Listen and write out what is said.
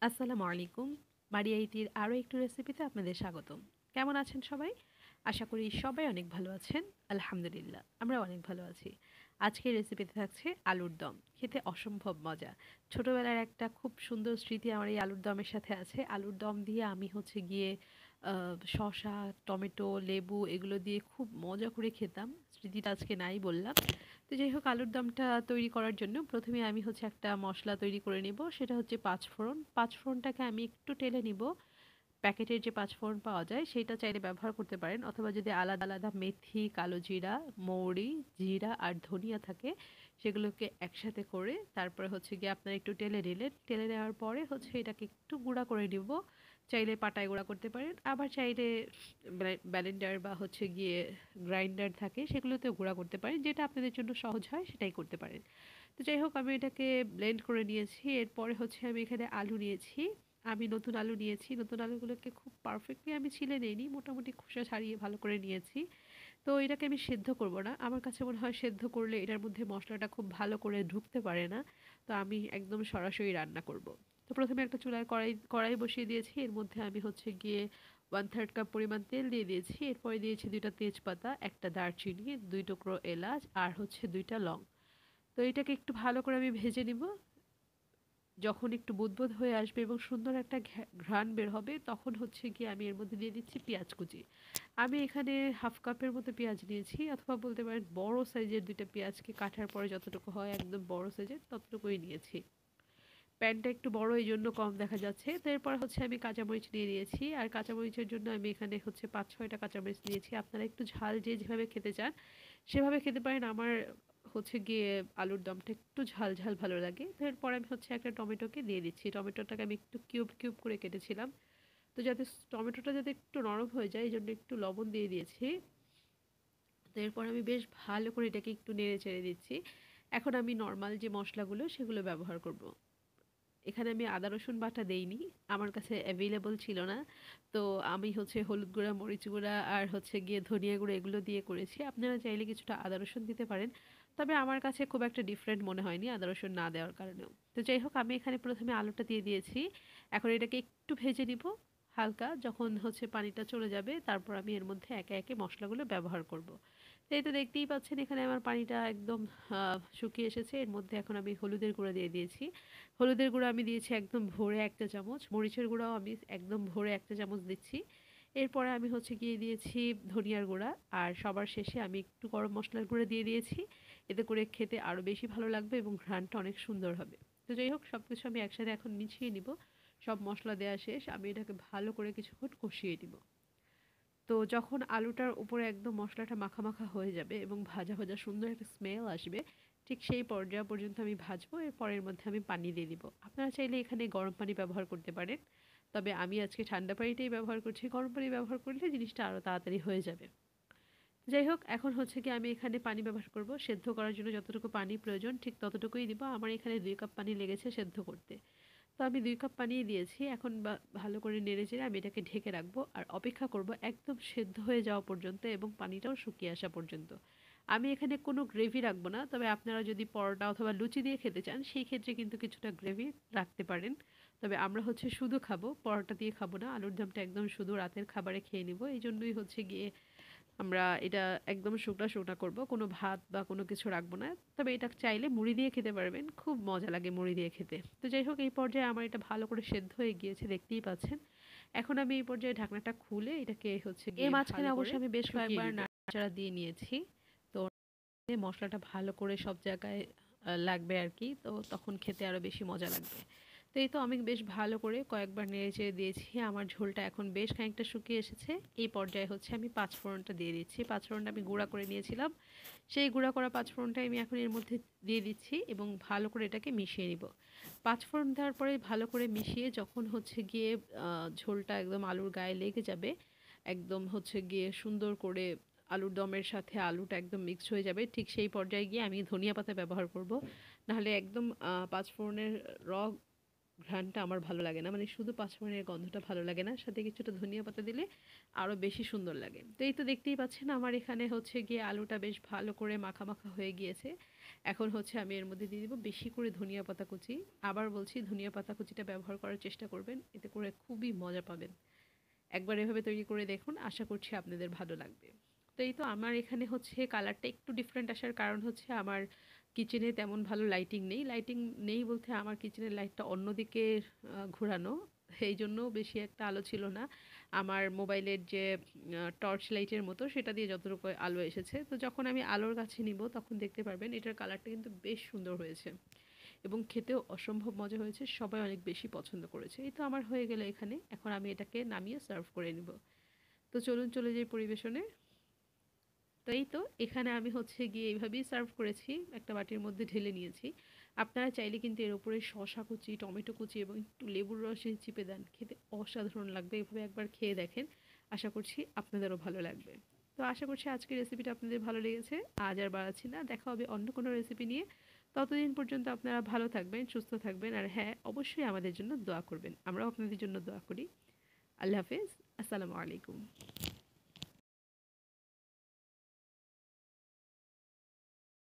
আসসালামু আলাইকুম। মারিয়া ইতির আরও একটু রেসিপিতে আপনাদের স্বাগতম। কেমন আছেন সবাই? আশা করি সবাই অনেক ভালো আছেন। আলহামদুলিল্লাহ, আমরাও অনেক ভালো আছি। আজকের রেসিপিতে থাকছে আলুর দম। খেতে অসম্ভব মজা। ছোটবেলার একটা খুব সুন্দর স্মৃতি আমার এই আলুর দমের সাথে আছে। আলুর দম দিয়ে আমি হচ্ছে গিয়ে শসা, টমেটো, লেবু এগুলো দিয়ে খুব মজা করে খেতাম। স্মৃতিটা আজকে নাই বললাম। তো যাই হোক, আলুর দমটা তৈরি করার জন্য প্রথমে আমি হচ্ছে একটা মশলা তৈরি করে নিব। সেটা হচ্ছে পাঁচফোড়ন। পাঁচফোড়নটাকে আমি একটু টেলে নিব। প্যাকেটের যে পাঁচফোড়ন পাওয়া যায় সেটা চাইলে ব্যবহার করতে পারেন, অথবা যদি আলাদা আলাদা মেথি, কালো জিরা, মৌরি, জিরা আর ধনিয়া থাকে সেগুলোকে একসাথে করে তারপরে হচ্ছে গিয়ে আপনারা একটু টেলে নিলেন। টেলে নেওয়ার পরে হচ্ছে এটাকে একটু গুঁড়া করে নিব। চাইলে পাটায় গুঁড়া করতে পারেন, আবার চাইলে ব্লেন্ডার বা হচ্ছে গিয়ে গ্রাইন্ডার থাকে সেগুলোতেও গুঁড়া করতে পারেন, যেটা আপনাদের জন্য সহজ হয় সেটাই করতে পারেন। তো যাই হোক, আমি এটাকে ব্লেন্ড করে নিয়েছি। এরপরে হচ্ছে আমি এখানে আলু নিয়েছি। আমি নতুন আলু নিয়েছি। নতুন আলুগুলোকে খুব পারফেক্টলি আমি ছিলে নিইনি, মোটামুটি খোসা ছাড়িয়ে ভালো করে নিয়েছি। তো এটাকে আমি সেদ্ধ করব না, আমার কাছে মনে হয় সেদ্ধ করলে এটার মধ্যে মশলাটা খুব ভালো করে ঢুকতে পারে না। তো আমি একদম সরাসরি রান্না করব। তো প্রথমে একটা চুলায় কড়াই কড়াই বসিয়ে দিয়েছি। এর মধ্যে আমি হচ্ছে গিয়ে 1/3 কাপ পরিমাণ তেল দিয়ে দিয়েছি। এরপরে দিয়েছি দুইটা তেজপাতা, একটা দারচিনি, দুই টুকরো এলাচ আর হচ্ছে দুইটা লং। তো এটাকে একটু ভালো করে আমি ভেজে নিব। যখন একটু বুদবুদ হয়ে আসবে এবং সুন্দর একটা ঘ্রাণ বের হবে, তখন হচ্ছে গিয়ে আমি এর মধ্যে দিয়ে দিচ্ছি পেঁয়াজ কুচি। আমি এখানে হাফ কাপের মতো পেঁয়াজ নিয়েছি, অথবা বলতে পারেন বড় সাইজের দুইটা পেঁয়াজকে কাটার পরে যতটুকু হয় একদম বড় সাইজের ততটুকুই নিয়েছি। প্যানটা একটু বড় এই জন্য কম দেখা যাচ্ছে। তো এরপর হচ্ছে আমি কাঁচামরিচ নিয়ে নিয়েছি, আর কাঁচামরিচের জন্য আমি এখানে হচ্ছে 5-6টা কাঁচামরিচ নিয়েছি। আপনারা একটু ঝাল যে যেভাবে খেতে চান সেভাবে খেতে পারেন। আমার হচ্ছে গিয়ে আলুর দমটা একটু ঝাল ঝাল ভালো লাগে। তো এরপর আমি হচ্ছে একটা টমেটোকে দিয়ে দিচ্ছি। টমেটোটাকে আমি একটু কিউব কিউব করে কেটেছিলাম। তো যাতে টমেটোটা যাতে একটু নরম হয়ে যায় এই জন্য একটু লবণ দিয়ে দিয়েছি। তো এরপর আমি বেশ ভালো করে এটাকে একটু নেড়ে চেড়ে দিচ্ছি। এখন আমি নর্মাল যে মশলাগুলো সেগুলো ব্যবহার করব। এখানে আমি আদা রসুন বাটা দেইনি, আমার কাছে অ্যাভেলেবল ছিল না। তো আমি হচ্ছে হলুদ গুঁড়া, মরিচ গুঁড়া আর হচ্ছে গিয়ে ধনিয়া গুঁড়া এগুলো দিয়ে করেছি। আপনারা চাইলে কিছুটা আদা রসুন দিতে পারেন, তবে আমার কাছে খুব একটা ডিফারেন্ট মনে হয়নি আদা রসুন না দেওয়ার কারণেও। তো যাই হোক, আমি এখানে প্রথমে আলুটা দিয়ে দিয়েছি। এখন এটাকে একটু ভেজে নিব হালকা। যখন হচ্ছে পানিটা চলে যাবে তারপর আমি এর মধ্যে একে একে মশলাগুলো ব্যবহার করব। তো এই তো দেখতেই পাচ্ছেন এখানে আমার পানিটা একদম শুকিয়ে এসেছে। এর মধ্যে এখন আমি হলুদের গুঁড়া দিয়ে দিয়েছি। হলুদের গুঁড়া আমি দিয়েছি একদম ভোরে 1 চা চামচ। মরিচের গুঁড়াও আমি একদম ভোরে 1 চা চামচ দিচ্ছি। এরপরে আমি হচ্ছে গিয়ে দিয়েছি ধনিয়ার গুঁড়া। আর সবার শেষে আমি একটু গরম মশলার গুঁড়া দিয়ে দিয়েছি। এতে করে খেতে আরও বেশি ভালো লাগবে এবং ঘ্রাণটা অনেক সুন্দর হবে। তো যাই হোক, সব কিছু আমি একসাথে এখন মিশিয়ে নিব। সব মশলা দেওয়া শেষ, আমি এটাকে ভালো করে কিছুক্ষণ কষিয়ে নিব। তো যখন আলুটার উপরে একদম মশলাটা মাখা মাখা হয়ে যাবে এবং ভাজা ভাজা সুন্দর একটা স্মেল আসবে, ঠিক সেই পর্যায় পর্যন্ত আমি ভাজবো। এর পরের মধ্যে আমি পানি দিয়ে দিব। আপনারা চাইলে এখানে গরম পানি ব্যবহার করতে পারেন, তবে আমি আজকে ঠান্ডা পানিটাই ব্যবহার করছি। গরম পানি ব্যবহার করলে জিনিসটা আরও তাড়াতাড়ি হয়ে যাবে। যাই হোক, এখন হচ্ছে কি আমি এখানে পানি ব্যবহার করব। সেদ্ধ করার জন্য যতটুকু পানি প্রয়োজন ঠিক ততটুকুই দিব। আমার এখানে 2 কাপ পানি লেগেছে সেদ্ধ করতে। তো আমি 2 কাপ পানিই দিয়েছি। এখন ভালো করে নেড়েচেড়ে আমি এটাকে ঢেকে রাখবো আর অপেক্ষা করব একদম সেদ্ধ হয়ে যাওয়া পর্যন্ত এবং পানিটাও শুকিয়ে আসা পর্যন্ত। আমি এখানে কোনো গ্রেভি রাখবো না, তবে আপনারা যদি পরোটা অথবা লুচি দিয়ে খেতে চান সেই ক্ষেত্রে কিন্তু কিছুটা গ্রেভি রাখতে পারেন। তবে আমরা হচ্ছে শুধু খাবো, পরোটা দিয়ে খাবো না। আলুর দমটা একদম শুধু রাতের খাবারে খেয়ে নিব। এই জন্যই হচ্ছে গিয়ে আমরা এটা একদম শুকনা শুকনা করব, কোনো ভাত বা কোনো কিছু রাখবো না। তবে এটা চাইলে মুড়ি দিয়ে খেতে পারবেন, খুব মজা লাগে মুড়ি দিয়ে খেতে। তো যাই হোক, এই পর্যায়ে আমার এটা ভালো করে সেদ্ধ হয়ে গিয়েছে, দেখতেই পাচ্ছেন। এখন আমি এই পর্যায়ে ঢাকনাটা খুলে এটাকে হচ্ছে এর গিয়ে মাঝখানে ভালো করে অবশ্যই আমি বেশ শুকিয়ে কয়েকবার নিব। নাড়াচাড়া দিয়ে নিয়েছি। তো মশলাটা ভালো করে সব জায়গায় লাগবে আর কি, তো তখন খেতে আরও বেশি মজা লাগবে। তো এই তো আমি বেশ ভালো করে কয়েকবার নেড়েচেড়ে দিয়েছি। আমার ঝোলটা এখন বেশ খানিকটা শুকিয়ে এসেছে। এই পর্যায়ে হচ্ছে আমি পাঁচফোড়নটা দিয়ে দিচ্ছি। পাঁচফোড়নটা আমি গুঁড়া করে নিয়েছিলাম, সেই গুঁড়া করা পাঁচফোড়নটাই আমি এখন এর মধ্যে দিয়ে দিচ্ছি এবং ভালো করে এটাকে মিশিয়ে নিব। পাঁচফোড়ন দেওয়ার পরে ভালো করে মিশিয়ে যখন হচ্ছে গিয়ে ঝোলটা একদম আলুর গায়ে লেগে যাবে, একদম হচ্ছে গিয়ে সুন্দর করে আলুর দমের সাথে আলুটা একদম মিক্স হয়ে যাবে, ঠিক সেই পর্যায়ে গিয়ে আমি ধনিয়া পাতা ব্যবহার করব। নাহলে একদম পাঁচফোড়নের র ঘ্রাণটা আমার ভালো লাগে না, মানে শুধু পাঁচফোড়নের গন্ধটা ভালো লাগে না, সাথে কিছুটা ধনিয়া পাতা দিলে আরও বেশি সুন্দর লাগে। তো এই তো দেখতেই পাচ্ছেন আমার এখানে হচ্ছে গিয়ে আলুটা বেশ ভালো করে মাখা মাখা হয়ে গিয়েছে। এখন হচ্ছে আমি এর মধ্যে দিয়ে দিব বেশি করে ধনিয়া পাতা কুচি। আবার বলছি, ধনিয়া পাতা কুচিটা ব্যবহার করার চেষ্টা করবেন, এতে করে খুবই মজা পাবেন। একবার এভাবে তৈরি করে দেখুন, আশা করছি আপনাদের ভালো লাগবে। তো এই তো আমার এখানে হচ্ছে কালারটা একটু ডিফারেন্ট আসার কারণ হচ্ছে আমার কিচেনে তেমন ভালো লাইটিং নেই। লাইটিং নেই বলতে আমার কিচেনের লাইটটা অন্যদিকে ঘোরানো। এই জন্য বেশি একটা আলো ছিল না। আমার মোবাইলের যে টর্চ লাইটের মতো সেটা দিয়ে যতটুকু আলো এসেছে। তো যখন আমি আলোর কাছে নিব তখন দেখতে পারবেন এটার কালারটা কিন্তু বেশ সুন্দর হয়েছে এবং খেতেও অসম্ভব মজা হয়েছে। সবাই অনেক বেশি পছন্দ করেছে। এই তো আমার হয়ে গেল এখানে। এখন আমি এটাকে নামিয়ে সার্ভ করে নিব। তো চলুন চলে যাই পরিবেশনে। তো এই তো এখানে আমি হচ্ছে গিয়ে এইভাবেই সার্ভ করেছি, একটা বাটির মধ্যে ঢেলে নিয়েছি। আপনারা চাইলে কিন্তু এর উপরে শসা কুচি, টমেটো কুচি এবং একটু লেবুর রস যদি চিপে দেন, খেতে অসাধারণ লাগবে। এভাবে একবার খেয়ে দেখেন, আশা করছি আপনাদেরও ভালো লাগবে। তো আশা করছি আজকের রেসিপিটা আপনাদের ভালো লেগেছে। আজ আর বাড়াচ্ছি না, দেখা হবে অন্য কোনো রেসিপি নিয়ে। ততদিন পর্যন্ত আপনারা ভালো থাকবেন, সুস্থ থাকবেন, আর হ্যাঁ, অবশ্যই আমাদের জন্য দোয়া করবেন। আমরাও আপনাদের জন্য দোয়া করি। আল্লাহ হাফেজ। আসসালামু আলাইকুম।